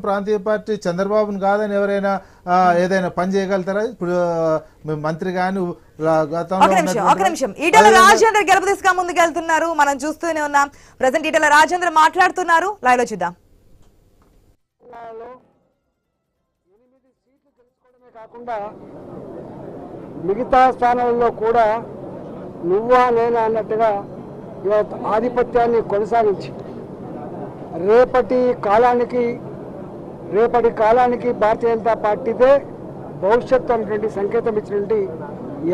ప్రాంతీయ పార్టీ చంద్రబాబును కాదని ఎవరైనా ఏదైనా పని చేయగలుగుతారా? ఇప్పుడు మంత్రి గాని ఈటెల రాజేందర్ గెలుపు దిశగా ముందుకెళ్తున్నారు. మనం చూస్తూనే ఉన్నాం. ప్రెసెంట్ ఈటెల రాజేందర్ మాట్లాడుతున్నారు. లైవ్ లో చూద్దాం. 8 సీట్లు గెలుచుకోవడమే కాకుండా మిగతా స్థానాల్లో కూడా నువ్వా నేనా అన్నట్టుగా ఆధిపత్యాన్ని కొనసాగించి రేపటి కాలానికి భారతీయ జనతా పార్టీదే భవిష్యత్తు అనేటువంటి సంకేతం ఇచ్చినటువంటి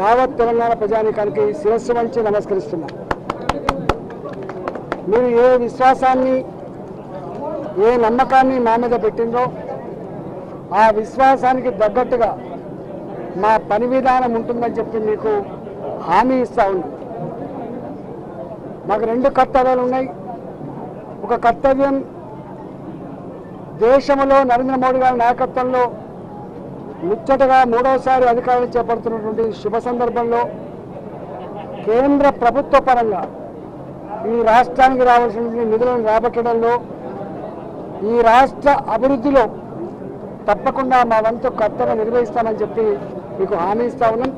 యావత్ తెలంగాణ ప్రజానీకానికి శిరస్సు వంచి నమస్కరిస్తున్నా. మీరు ఏ విశ్వాసాన్ని ఏ నమ్మకాన్ని మా మీద పెట్టిందో ఆ విశ్వాసానికి తగ్గట్టుగా మా పని విధానం ఉంటుందని చెప్పి మీకు హామీ ఇస్తా ఉన్నాం. మాకు 2 కర్తవ్యాలు ఉన్నాయి. ఒక కర్తవ్యం దేశంలో నరేంద్ర మోడీ గారి నాయకత్వంలో ముచ్చటగా 3వసారి అధికారాలు చేపడుతున్నటువంటి శుభ సందర్భంలో కేంద్ర ప్రభుత్వ పరంగా ఈ రాష్ట్రానికి రావాల్సిన నిధులను రాబట్టడంలో ఈ రాష్ట్ర అభివృద్ధిలో తప్పకుండా మా వంతు కర్తవ్యం నిర్వహిస్తామని చెప్పి మీకు హామీ ఇస్తా ఉన్నాం.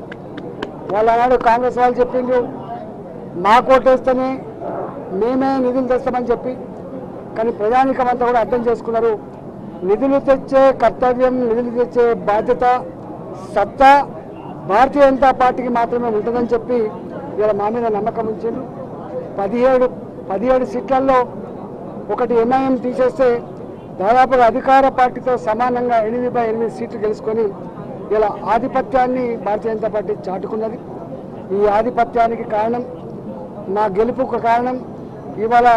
వాళ్ళనాడు కాంగ్రెస్ వాళ్ళు చెప్పిండ్రు మాకు ఓటేస్తేనే మేమే నిధులు తెస్తామని చెప్పి. కానీ ప్రజానీకం అంతా కూడా అర్థం చేసుకున్నారు. నిధులు తెచ్చే కర్తవ్యం, నిధులు తెచ్చే బాధ్యత, సత్తా భారతీయ జనతా పార్టీకి మాత్రమే ఉంటుందని చెప్పి ఇలా మా మీద నమ్మకం ఉంచారు. 17 సీట్లలో ఒకటి ఎంఐఎం తీసేస్తే దాదాపుగా అధికార పార్టీతో సమానంగా 8/8 సీట్లు గెలుచుకొని ఇలా ఆధిపత్యాన్ని భారతీయ జనతా పార్టీ చాటుకున్నది. ఈ ఆధిపత్యానికి కారణం, నా గెలుపుకు కారణం ఇవాళ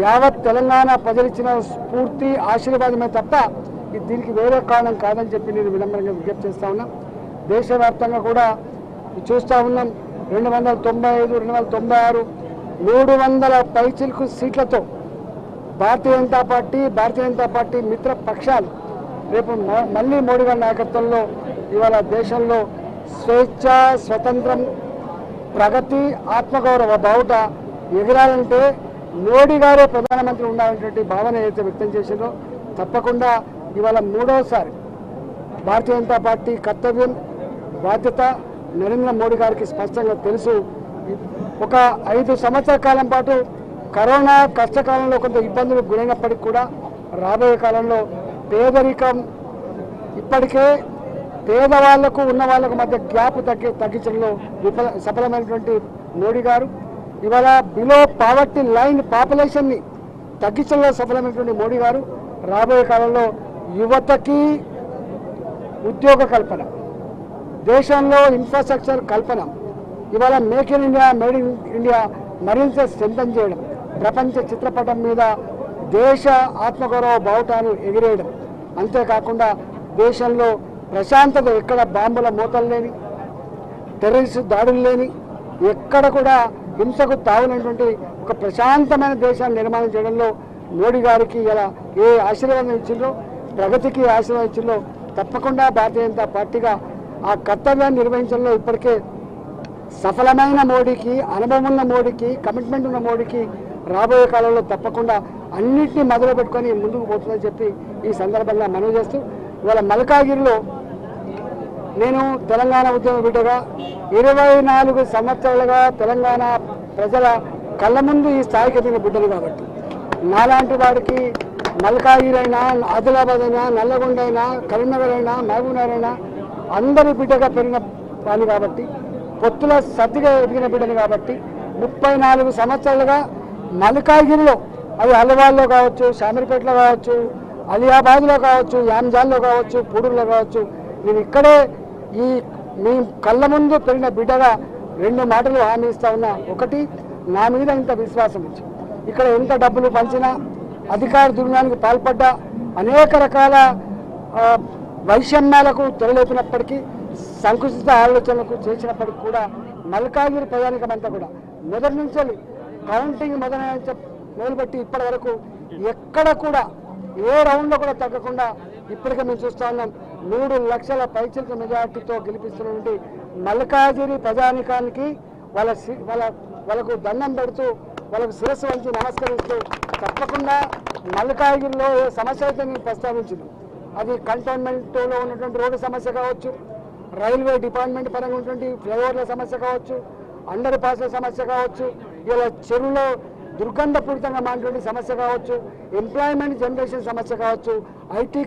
యావత్ తెలంగాణ ప్రజలిచ్చిన స్ఫూర్తి, ఆశీర్వాదమే తప్ప దీనికి వేరే కారణం కాదని చెప్పి నేను వినమ్రంగా విజ్ఞప్తి చేస్తా ఉన్నా. దేశవ్యాప్తంగా కూడా చూస్తూ ఉన్నాం. 295, 296, 300 పైచిలకు సీట్లతో భారతీయ జనతా పార్టీ మిత్ర పక్షాలు రేపు మళ్ళీ మోడీ గారి నాయకత్వంలో ఇవాళ దేశంలో స్వేచ్ఛ, స్వతంత్రం, ప్రగతి, ఆత్మగౌరవ బావుట ఎగరాలంటే మోడీ గారే ప్రధానమంత్రి ఉండాలనేటువంటి భావన ఏదైతే వ్యక్తం చేసిందో తప్పకుండా ఇవాళ 3వసారి భారతీయ జనతా పార్టీ కర్తవ్యం, బాధ్యత నరేంద్ర మోడీ గారికి స్పష్టంగా తెలుసు. ఒక 5 సంవత్సరాల కాలం పాటు కరోనా కష్టకాలంలో కొంత ఇబ్బందులు గురైనప్పటికీ కూడా రాబోయే కాలంలో పేదరికం ఇప్పటికే పేదవాళ్లకు ఉన్న వాళ్ళకు మధ్య గ్యాప్ తగ్గించడంలో సఫలమైనటువంటి మోడీ గారు ఇవాళ బిలో పావర్టీ లైన్ పాపులేషన్ని తగ్గించడంలో సఫలమైనటువంటి మోడీ గారు రాబోయే కాలంలో యువతకి ఉద్యోగ కల్పన, దేశంలో ఇన్ఫ్రాస్ట్రక్చర్ కల్పన, ఇవాళ make in India, made in India మరింత స్ట్రెంథన్ చేయడం, ప్రపంచ చిత్రపటం మీద దేశ ఆత్మగౌరవ బావుటాను ఎగిరేయడం, అంతేకాకుండా దేశంలో ప్రశాంతత, ఎక్కడ బాంబుల మూతలు లేని, టెర్రరిస్టు దాడులు లేని, ఎక్కడ కూడా హింసకు తావునటువంటి ఒక ప్రశాంతమైన దేశాన్ని నిర్మాణం చేయడంలో మోడీ గారికి ఇలా ఏ ఆశీర్వాదం ఇచ్చిందో, ప్రగతికి ఆశీర్వాదం ఇచ్చిందో తప్పకుండా భారతీయ జనతా పార్టీగా ఆ కర్తవ్యాన్ని నిర్వహించడంలో ఇప్పటికే సఫలమైన మోడీకి, అనుభవం ఉన్న మోడీకి, కమిట్మెంట్ ఉన్న మోడీకి రాబోయే కాలంలో తప్పకుండా అన్నింటినీ మొదలు పెట్టుకొని ముందుకు పోతుందని చెప్పి ఈ సందర్భంగా మనవి చేస్తూ ఇవాళ మల్కాగిరిలో నేను తెలంగాణ ఉద్యమ బిడ్డగా 24 సంవత్సరాలుగా తెలంగాణ ప్రజల కళ్ళ ముందు ఈ స్థాయికి ఎదిగిన బిడ్డలు కాబట్టి నాలాంటి వాడికి మల్కాగిరి అయినా, ఆదిలాబాద్ అయినా, నల్లగొండ అయినా, కరీంనగర్ అయినా, మహబూబ్నగర్ అయినా అందరి బిడ్డగా పెరిగిన వాడిని కాబట్టి, పొత్తుల సర్దిగా ఎదిగిన బిడ్డని కాబట్టి 34 సంవత్సరాలుగా మల్కాగిరిలో, అది అలవాల్లో కావచ్చు, శామీర్పేటలో కావచ్చు, అలియాబాద్లో కావచ్చు, యామ్జాల్లో కావచ్చు, పూడూరులో కావచ్చు, నేను ఇక్కడే ఈ మీ కళ్ళ ముందు పెరిగిన బిడ్డగా 2 మాటలు హామీ ఇస్తా ఉన్నా. ఒకటి, నా మీద ఇంత విశ్వాసం ఇచ్చి ఇక్కడ ఎంత డబ్బులు పంచినా, అధికార దుర్వినియోగానికి పాల్పడ్డా, అనేక రకాల వైషమ్యాలకు తెరలేపినప్పటికీ, సంకుచిత ఆలోచనలకు చేసినప్పటికీ కూడా మల్కాగిరి ప్రజానికమంతా కూడా మొదటి నుంచి కౌంటింగ్ మొదలుపెట్టి ఇప్పటి వరకు ఎక్కడ కూడా ఏ రౌండ్లో కూడా తగ్గకుండా ఇప్పటికే మేము చూస్తా ఉన్నాం. 3 లక్షల పైచిలకు మెజార్టీతో గెలిపిస్తున్నటువంటి మల్కాజిరి ప్రజానికానికి వాళ్ళకు దండం పెడుతూ వాళ్ళకు శిరస్సు వంచి నమస్కరిస్తూ తప్పకుండా మల్కాజ్గిరిలో ఏ సమస్య అయితే నేను ప్రస్తావించింది అది కంటోన్మెంట్లో ఉన్నటువంటి రోడ్డు సమస్య కావచ్చు, రైల్వే డిపార్ట్మెంట్ పరంగా ఉన్నటువంటి ఫ్లైఓవర్ల సమస్య కావచ్చు, అండర్ పాస్ల సమస్య కావచ్చు, ఇలా చెరువులో దుర్గంధపూరితంగా మాట్లాడే సమస్య కావచ్చు, ఎంప్లాయ్మెంట్ జనరేషన్ సమస్య కావచ్చు, ఐటీ